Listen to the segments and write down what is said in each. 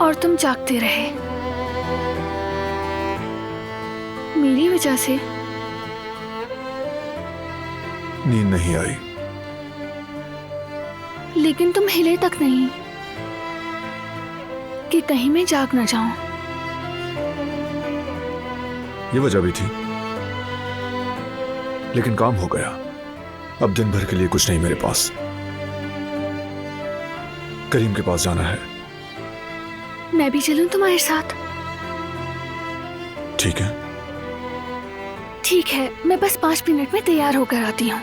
और तुम जागते रहे मेरी वजह से। नींद नहीं आई। लेकिन तुम हिले तक नहीं कि कहीं मैं जाग ना जाऊं। ये वजह भी थी, लेकिन काम हो गया। अब दिन भर के लिए कुछ नहीं मेरे पास। करीम के पास जाना है। मैं भी चलूं तुम्हारे साथ? ठीक है। ठीक है, मैं बस 5 मिनट में तैयार होकर आती हूँ।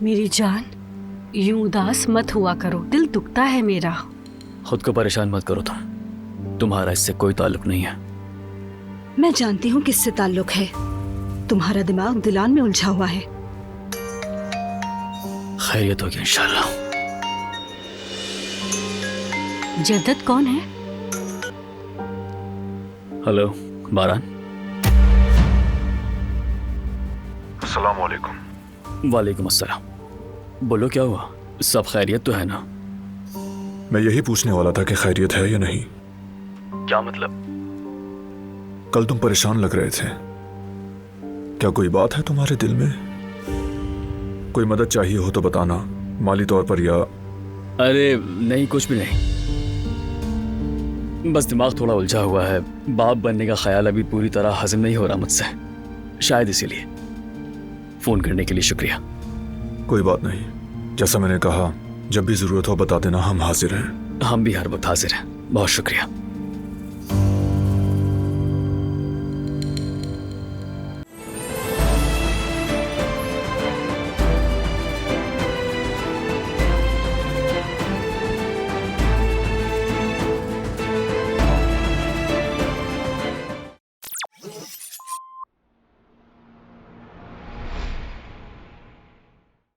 मेरी जान, यूं उदास मत हुआ करो, दिल दुखता है मेरा। खुद को परेशान मत करो तुम्हारा इससे कोई ताल्लुक नहीं है। मैं जानती हूँ किससे ताल्लुक है। तुम्हारा दिमाग दिलान में उलझा हुआ है। खैरियत होगी इंशाल्लाह। जद्दत कौन है? हेलो बारान। अस्सलाम वालेकुम। वालेकुम अस्सलाम। बोलो क्या हुआ? सब खैरियत तो है ना? मैं यही पूछने वाला था कि खैरियत है या नहीं। क्या मतलब? कल तुम परेशान लग रहे थे। क्या कोई बात है तुम्हारे दिल में? कोई मदद चाहिए हो तो बताना, माली तौर पर या। अरे नहीं, कुछ भी नहीं। बस दिमाग थोड़ा उलझा हुआ है। बाप बनने का ख्याल अभी पूरी तरह हजम नहीं हो रहा मुझसे, शायद इसीलिए। फोन करने के लिए शुक्रिया। कोई बात नहीं, जैसा मैंने कहा, जब भी जरूरत हो बता देना, हम हाजिर हैं। हम भी हर वक्त हाजिर हैं। बहुत शुक्रिया।